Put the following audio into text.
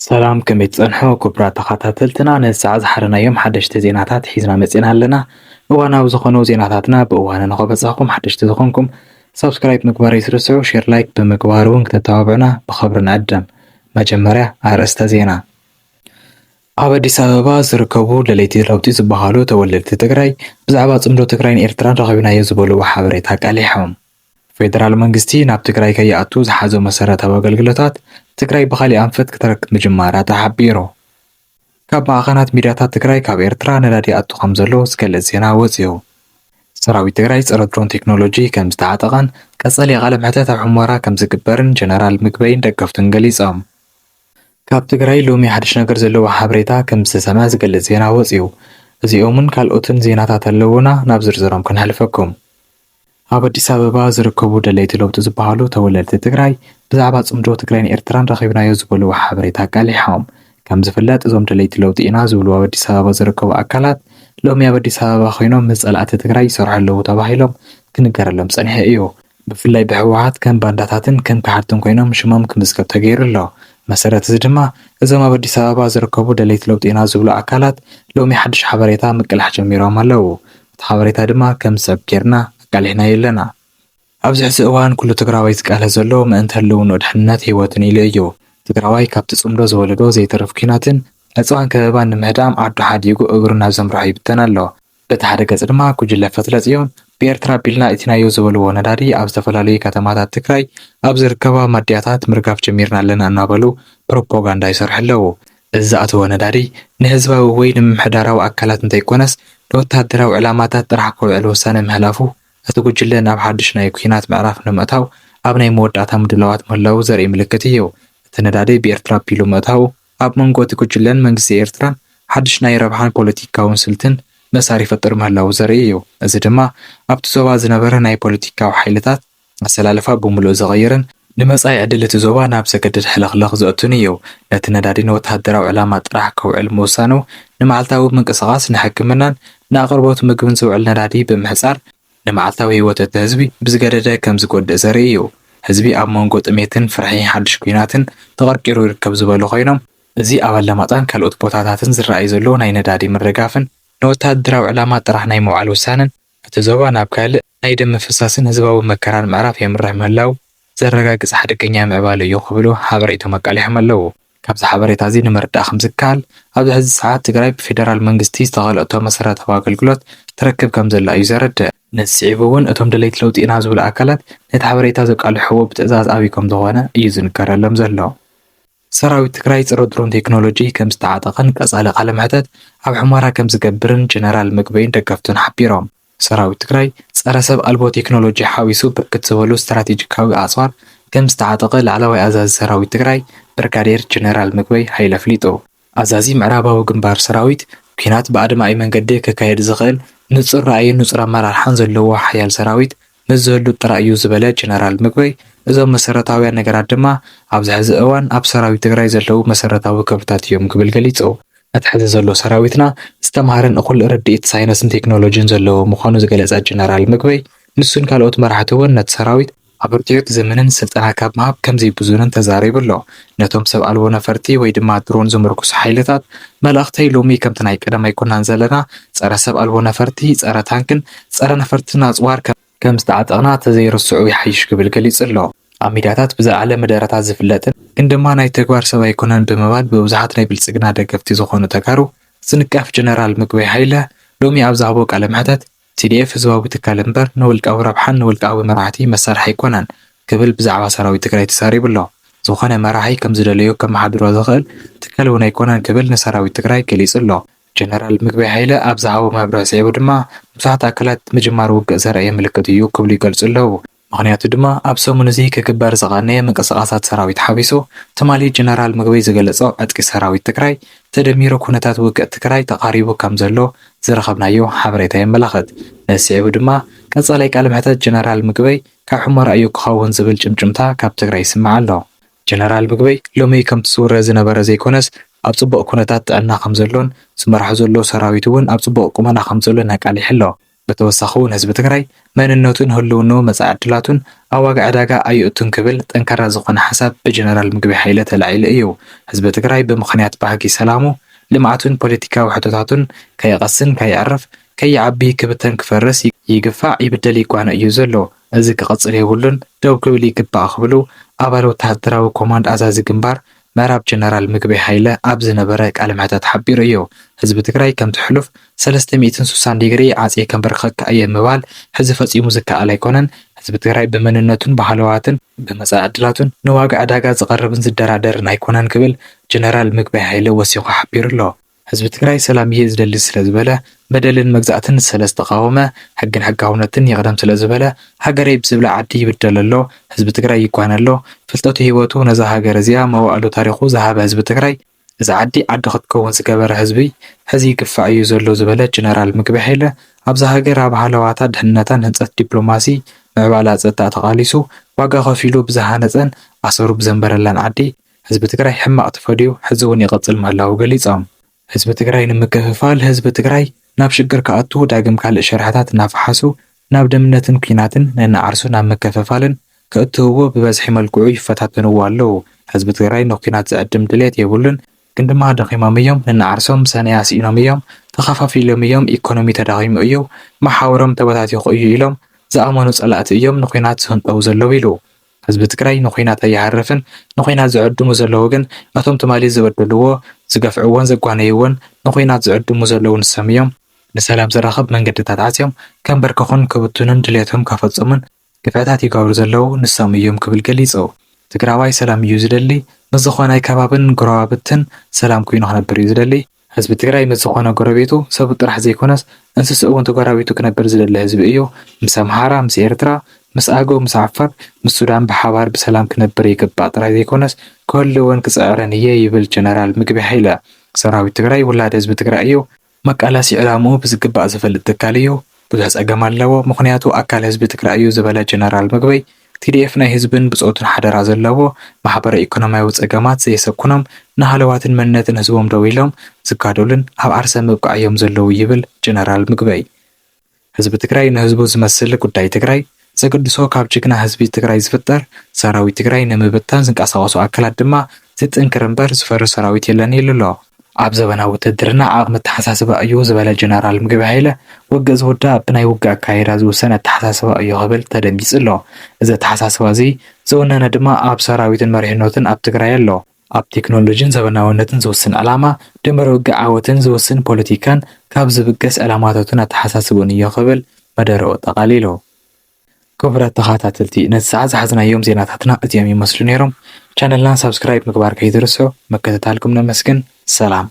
ሰላም ከመይ ትጸንሑ ክቡራት ተኸታተልትና ነሰዓት ዝሓረናዮም ሓደሽቲ ዜናታት ሒዝና መፂና ኣለና። እዋናዊ ዝኾኑ ዜናታትና ብእዋኑ ንኸበፅሕኩም ሓደሽቲ ዝኾንኩም ሰብስክራይብ ምግባር ይትርስዑ፣ ሼር ላይክ ብምግባር እውን ክትተባብዑና ብኽብሪ ንዕድም። መጀመርያ ኣርእስተ ዜና። ኣብ ኣዲስ ኣበባ ዝርከቡ ደለይቲ ለውጢ ዝበሃሉ ተወለድቲ ትግራይ ብዛዕባ ጽምዶ ትግራይን ኤርትራን ረኺብናዮ ዝበልዎ ሓበሬታ ቀሊሖም። ፌደራል መንግስቲ ናብ ትግራይ ከይኣቱ ዝሓዞ መሰረታዊ ኣገልግሎታት ትግራይ ብኻሊእ ኣንፈት ክትረክብ ምጅማራ ተሓቢሩ። ካብ ማዕኸናት ሚድያታት ትግራይ ካብ ኤርትራ ነዳዲ ኣቱ ከም ዘሎ ዝገልጽ ዜና ወፂኡ። ሰራዊት ትግራይ ፀረ ድሮን ቴክኖሎጂ ከም ዝተዓጠቐን ቀጻሊ ቃለ መሕተት ኣብ ሕሞራ ከም ዝግበርን ጀነራል ምግበይን ደገፍቱን ገሊፆም። ካብ ትግራይ ሎሚ ሓድሽ ነገር ዘለዎ ሓበሬታ ከም ዝተሰምዐ ዝገልጽ ዜና ወፂኡ። እዚኦምን ካልኦትን ዜናታት ኣለውና፣ ናብ ዝርዝሮም ክንሕልፈኩም። ኣብ አዲስ ኣበባ ዝርከቡ ደለይቲ ለውጢ ዝበሃሉ ተወለድቲ ትግራይ ብዛዕባ ጽምዶ ትግራይን ኤርትራን ረኺብናዮ ዝበልዎ ሓበሬታ ቀሊሖም። ከም ዝፍለጥ እዞም ደለይቲ ለውጢ ኢና ዝብሉ ኣብ አዲስ ኣበባ ዝርከቡ ኣካላት ሎሚ ኣብ አዲስ ኣበባ ኮይኖም ምስ ጸላእቲ ትግራይ ይሰርሑ ኣለዉ ተባሂሎም ክንገረሎም ጸኒሐ እዩ። ብፍላይ ብሕወሓት ከም ባንዳታትን ከም ካሓድትን ኮይኖም ሽሞም ክምዝገብ ተገይሩ ኣሎ። መሰረት እዚ ድማ እዞም ኣብ አዲስ ኣበባ ዝርከቡ ደለይቲ ለውጢ ኢና ዝብሉ ኣካላት ሎሚ ሓድሽ ሓበሬታ ምቅላሕ ጀሚሮም ኣለዉ። እቲ ሓበሬታ ድማ ከም ሰብ ጌርና ቀሊሕና የለና። ኣብዚ ሕዚ እዋን ኩሉ ትግራዋይ ዝቃለ ዘሎ ምእንቲ ህልውንኡ ድሕንነት ህይወትን ኢሉ እዩ። ትግራዋይ ካብቲ ጽምዶ ዝወለዶ ዘይተርፍ ኩናትን ዕፅዋን ከበባን ንምህዳም ዓዱ ሓዲጉ እግሩ ናብ ዘምርሖ ይብተን ኣሎ። በቲ ሓደ ገጽ ድማ ጉጅለ ፈትለ ጽዮን ብኤርትራ ቢልና እቲናዮ ዝበልዎ ነዳዲ ኣብ ዝተፈላለዩ ከተማታት ትግራይ ኣብ ዝርከባ ማድያታት ምርጋፍ ጀሚርና ኣለና እናበሉ ፕሮፓጋንዳ ይሰርሑ ኣለዉ። እዚ ዝኣተወ ነዳዲ ንህዝባዊ ወይ ንምምሕዳራዊ ኣካላት እንተይኮነስ ንወታደራዊ ዕላማታት ጥራሕ ክውዕል ውሳነ ምህላፉ እቲ ጉጅለ ናብ ሓድሽ ናይ ኩናት ምዕራፍ ንምእታው ኣብ ናይ መወዳእታ ምድላዋት ምህላው ዘርኢ ምልክት እዩ። እቲ ነዳዲ ብኤርትራ ኣቢሉ ምእታው ኣብ መንጎ እቲ ጉጅለን መንግስቲ ኤርትራን ሓድሽ ናይ ረብሓን ፖለቲካውን ስልትን መሳሪ ይፈጥር ምህላው ዘርኢ እዩ። እዚ ድማ ኣብቲ ዞባ ዝነበረ ናይ ፖለቲካዊ ሓይልታት ኣሰላልፋ ብምሉእ ዘቐይርን ንመጻኢ ዕድል እቲ ዞባ ናብ ዘገድድ ሕለኽለኽ ዘእቱን እዩ። ነቲ ነዳዲ ንወታደራዊ ዕላማ ጥራሕ ከውዕል ምውሳኑ ንመዓልታዊ ምንቅስቓስ ንሕክምናን ንኣቕርቦት ምግብን ዝውዕል ነዳዲ ብምሕጻር ንመዓልታዊ ህይወት እቲ ህዝቢ ብዝገደደ ከም ዝጎድእ ዘርኢ እዩ። ህዝቢ ኣብ መንጎ ጥሜትን ፍርሒ ሓድሽ ኩናትን ተቐርቂሩ ይርከብ ዝበሉ ኮይኖም እዚ ኣብ ኣላማጣን ካልኦት ቦታታትን ዝረኣይ ዘሎ ናይ ነዳዲ ምርጋፍን ንወታደራዊ ዕላማ ጥራሕ ናይ ምውዓል ውሳነን እቲ ዞባ ናብ ካልእ ናይ ደም ምፍሳስን ህዝባዊ መከራን ምዕራፍ የምርሕ ምህላው ዘረጋግጽ ሓደገኛ ምዕባለ እዩ ክብሉ ሓበሬቶም ኣቃሊሖም ኣለዉ። ካብዚ ሓበሬታ እዚ ንምርዳእ ከም ዝከኣል ኣብዚ ሕዚ ሰዓት ትግራይ ብፌደራል መንግስቲ ዝተኸለቶ መሰረታዊ ኣገልግሎት ትረክብ ከም ዘላ እዩ ዘረድእ። ነስዒቡ እውን እቶም ደለይቲ ለውጢ ኢና ዝብሉ ኣካላት ነቲ ሓበሬታ ዘቃልሕዎ ብትእዛዝ ኣብይ ከም ዝኾነ እዩ ዝንገረሎም ዘሎ። ሰራዊት ትግራይ ፀረ ድሮን ቴክኖሎጂ ከም ዝተዓጠቐን ቀጻሊ ቃለ መሕተት ኣብ ሕሞራ ከም ዝገብርን ጀነራል ምግበይን ደገፍቱን ሓቢሮም። ሰራዊት ትግራይ ፀረ ሰብ ኣልቦ ቴክኖሎጂ ሓዊሱ ብርክት ዝበሉ ስትራቴጂካዊ ኣጽዋር ከም ዝተዓጠቐ ላዕለዋይ ኣዛዚ ሰራዊት ትግራይ ብርጋዴር ጀነራል ምግበይ ሃይለ ኣፍሊጡ። ኣዛዚ ምዕራባዊ ግንባር ሰራዊት ኩናት ብኣድማኢ መንገዲ ክካየድ ዝኽእል ንጹር ራእይን ንጹር ኣመራርሓን ዘለዎ ሓያል ሰራዊት ምስ ዘህሉ ጥራይ እዩ ዝበለ ጀነራል ምግበይ እዞም መሰረታውያን ነገራት ድማ ኣብዚ ሕዚ እዋን ኣብ ሰራዊት ትግራይ ዘለዉ መሰረታዊ ክብርታት እዮም ክብል ገሊጹ። እቲ ሕዚ ዘሎ ሰራዊትና ዝተምሃረን እኹል ርድኢት ሳይንስን ቴክኖሎጂን ዘለዎ ምዃኑ ዝገለጸ ጀነራል ምግበይ ንሱን ካልኦት መራሕቲ እውን ነቲ ሰራዊት ኣብ ርትዖት ዘመንን ስልጠና ካብ ምሃብ ከም ዘይብዙንን ተዛሪቡ ኣሎ። ነቶም ሰብ ኣልቦ ነፈርቲ ወይ ድማ ድሮን ዝምርኩሱ ሓይልታት መልእኽተይ ሎሚ ከምቲ ናይ ቀደም ኣይኮናን ዘለና ፀረ ሰብ ኣልቦ ነፈርቲ፣ ፀረ ታንክን ፀረ ነፈርትን ኣጽዋር ከም ዝተዓጠቕና ተዘይርስዑ ይሓይሽ ክብል ገሊጹ ኣሎ። ኣብ ሚድያታት ብዝለዓለ መደረታት ዝፍለጥን ግን ድማ ናይ ተግባር ሰብ ኣይኮነን ብምባል ብብዙሓት ናይ ብልጽግና ደገፍቲ ዝኾኑ ተጋሩ ዝንቃፍ ጀነራል ምግበይ ሃይለ ሎሚ ኣብ ዝሃቦ ቃለ መሕተት TDF ህዝባዊ ትካል እምበር ንውልቃዊ ረብሓን ንውልቃዊ መራሕቲ መሳርሒ ኣይኮነን ክብል ብዛዕባ ሰራዊት ትግራይ ተሳሪቡ ኣሎ። ዝኾነ መራሒ ከም ዝደለዮ ከመሓድሮ ዝኽእል ትካል እውን ኣይኮነን ክብል ንሰራዊት ትግራይ ገሊጹ ኣሎ። ጀነራል ምግበይ ሃይለ ኣብ ዝሃቦ መብርሂ ስዒቡ ድማ ብዙሓት ኣካላት ምጅማር ውግእ ዘርአየ ምልክት እዩ ክብሉ ይገልጹ ኣለዉ። ምክንያቱ ድማ ኣብ ሰሙን እዚ ክግበር ዝቐነየ ምንቅስቓሳት ሰራዊት ሓቢሱ ትማሊ ጀነራል ምግበይ ዝገለጾ ዕጥቂ ሰራዊት ትግራይ ተደሚሩ ኩነታት ውግእ ትግራይ ተቓሪቡ ከም ዘሎ ዝረኸብናዮ ሓበሬታ የመላኽት። ነስዒቡ ድማ ቀጻላይ ቃለ መሕተት ጀነራል ምግበይ ካብ ሕሞራ እዩ ክኸውን ዝብል ጭምጭምታ ካብ ትግራይ ይስማዕ ኣሎ። ጀነራል ምግበይ ሎሚ ከምቲ ዝውረ ዝነበረ ዘይኮነስ ኣብ ጽቡቕ ኩነታት ጥዕና ከም ዘሎን ዝመርሖ ዘሎ ሰራዊት እውን ኣብ ጽቡቕ ቁመና ከም ዘሎን ኣቃሊሕ ኣሎ። بتوسخو ህዝቢ ትግራይ መንነቱን ህልውናው መጻኢ ዕድላቱን ኣብ ዋጋ ዕዳጋ ኣይእቱን ክብል ጠንካራ ዝኾነ ሓሳብ ብጀነራል ምግበይ ሃይለ ተላዒሉ እዩ። ህዝቢ ትግራይ ብምኽንያት ባህጊ ሰላሙ ልምዓቱን ፖለቲካዊ ሕቶታቱን ከይቐስን ከይዕርፍ ከይዓቢ ክብተን ክፈርስ ይግፋዕ ይብደል ይጓነ እዩ ዘሎ። እዚ ክቕፅል የብሉን ደው ክብል ይግባእ ክብሉ ኣባል ወተሃደራዊ ኮማንድ ኣዛዚ ግንባር ምዕራብ ጀነራል ምግበይ ሃይለ ኣብ ዝነበረ ቃለ መሕተት ሓቢሩ እዩ። ህዝቢ ትግራይ ከም ትሕሉፍ 360 ዲግሪ ዓፄ ከንበርኸካ እየ ምባል ሕዚ ፈጺሙ ዝከኣል ኣይኮነን። ህዝቢ ትግራይ ብመንነቱን ባህልዋትን ብመጻኢ ዕድላቱን ንዋጋ ዕዳጋ ዝቐርብን ዝደራደርን ኣይኮነን ክብል ጀነራል ምግበይ ሃይለ ወሲኹ ሓቢሩ ኣሎ። ህዝቢ ትግራይ ሰላም እየ ዝደሊ ስለ ዝበለ በደልን መግዛእትን ስለ ዝተቃወመ ሕግን ሕጋውነትን ይቕደም ስለ ዝበለ ሃገረይ ብዝብላ ዓዲ ይብደል ኣሎ። ህዝቢ ትግራይ ይጓነ ኣሎ። ፍልጠቱ ሂወቱ ነዛ ሃገር እዚኣ መዋእሉ ታሪኹ ዝሃበ ህዝቢ ትግራይ እዚ ዓዲ ክትከውን ዝገበረ ህዝቢ ሕዚ ይግፋዕ እዩ ዘሎ ዝበለ ጀነራል ምግበይ ሃይለ ኣብዛ ሃገር ኣብ ሃለዋታ ድሕንነታን ህንፀት ዲፕሎማሲ ምዕባላ ፀጥታ ተቓሊሱ ዋጋ ከፊሉ ብዝሃነፀን ኣሰሩ ብዘንበረላን ዓዲ ህዝቢ ትግራይ ሕማቕ ተፈድዩ ሕዚ እውን ይቕፅል ምህላው ገሊፆም። ህዝቢ ትግራይ ንምክፍፋል ህዝቢ ትግራይ ናብ ሽግር ከኣቱ ዳግም ካልእ ሸርሕታት እናፈሓሱ ናብ ደምነትን ኩናትን ነናዓርሱ ናብ ምክፍፋልን ከእትውዎ ብበዝሒ መልክዑ ይፈታተንዎ ኣለዉ። ህዝቢ ትግራይ ንኩናት ዝዕድም ድሌት የብሉን፣ ግን ድማ ደኺሞም እዮም። ነናዓርሶም ሰነይ ኣስኢኖም እዮም፣ ተኸፋፊሎም እዮም፣ ኢኮኖሚ ተዳኺሙ እዩ፣ መሓውሮም ተበታቲኹ እዩ ኢሎም ዝኣመኑ ጸላእቲ እዮም ንኩናት ዝህንጠው ዘለዉ ኢሉ። ህዝቢ ትግራይ ንኩናት ኣይሃርፍን። ንኩናት ዝዕድሙ ዘለዉ ግን እቶም ትማሊ ዝበደልዎ ዝገፍዕዎን ዘጓነይዎን ንኩናት ዝዕድሙ ዘለዉ ንሶም እዮም። ንሰላም ዝራኸብ መንገድታት ዓፅዮም ከም በርክኹን ክብቱንን ድሌቶም ከፈጽሙን ግፍዕታት ይገብሩ ዘለዉ ንሶም እዮም ክብል ገሊጹ። ትግራዋይ ሰላም እዩ ዝደሊ፣ ምስ ዝኾነ ከባብን ጎረባብትን ሰላም ኮይኑ ክነብር እዩ ዝደሊ። ህዝቢ ትግራይ ምስ ዝኾነ ጎረቤቱ ሰቡ ጥራሕ ዘይኮነስ እንስሳ እውን ተጎራቤቱ ክነብር ዝደሊ ህዝቢ እዩ። ምስ ኣምሓራ፣ ምስ ኤርትራ፣ ምስ ኣገው፣ ምስ ዓፋር፣ ምስ ሱዳን ብሓባር ብሰላም ክነብር ይግባእ ጥራይ ዘይኮነስ ክህልወን ክፅዕረን እየ ይብል ጀነራል ምግበይ ሃይለ። ሰራዊት ትግራይ ውላድ ህዝቢ ትግራይ እዩ። መቃላሲ ዕላምኡ ብዝግባእ ዝፈልጥ ትካል እዩ። ብዙሕ ፀገም ኣለዎ፣ ምክንያቱ ኣካል ህዝቢ ትግራይ እዩ ዝበለ ጀነራል ምግበይ ቲዲኤፍ ናይ ህዝብን ብፆትን ሓደራ ዘለዎ ማሕበረ ኢኮኖሚያዊ ፀገማት ዘየሰኩኖም ንሃለዋትን መንነትን ህዝቦም ደው ኢሎም ዝጋደሉን ኣብ ዓርሰ ምብቃዕ እዮም ዘለዉ ይብል ጀነራል ምግበይ። ህዝቢ ትግራይ ንህዝቡ ዝመስል ጉዳይ ትግራይ ዘገድሶ ካብ ጅግና ህዝቢ ትግራይ ዝፍጠር ሰራዊት ትግራይ ንምብታን ዝንቀሳቐሱ ኣካላት ድማ ዝጥንክር እምበር ዝፈርስ ሰራዊት የለን ኢሉ ኣሎ። ኣብ ዘበናዊ ውትድርና ዓቕሚ ኣተሓሳስባ እዩ ዝበለ ጀነራል ምግበይ ሃይለ ውግእ ዝውዳእ ብናይ ውግእ ኣካይዳ ዝውሰነ ኣተሓሳስባ እዩ ክብል ተደሚጹ ኣሎ። እዚ ኣተሓሳስባ እዚ ዝወነነ ድማ ኣብ ሰራዊትን መሪሕነትን ኣብ ትግራይ ኣሎ። ኣብ ቴክኖሎጂን ዘበናውነትን ዝውስን ዕላማ ድምር ውግእ ዓወትን ዝውስን ፖለቲካን ካብ ዝብገስ ዕላማታቱን ኣተሓሳስቡን እዩ ክብል መደረኡ ጠቓሊሉ። ክቡራት ተኸታተልቲ ነቲ ሰዓት ዝሓዝናዮም ዜናታትና እዚኦም ይመስሉ ነይሮም። ቻነልና ሰብስክራይብ ምግባር ከይትርስዑ። መከታተልኩም ነመስግን። ሰላም።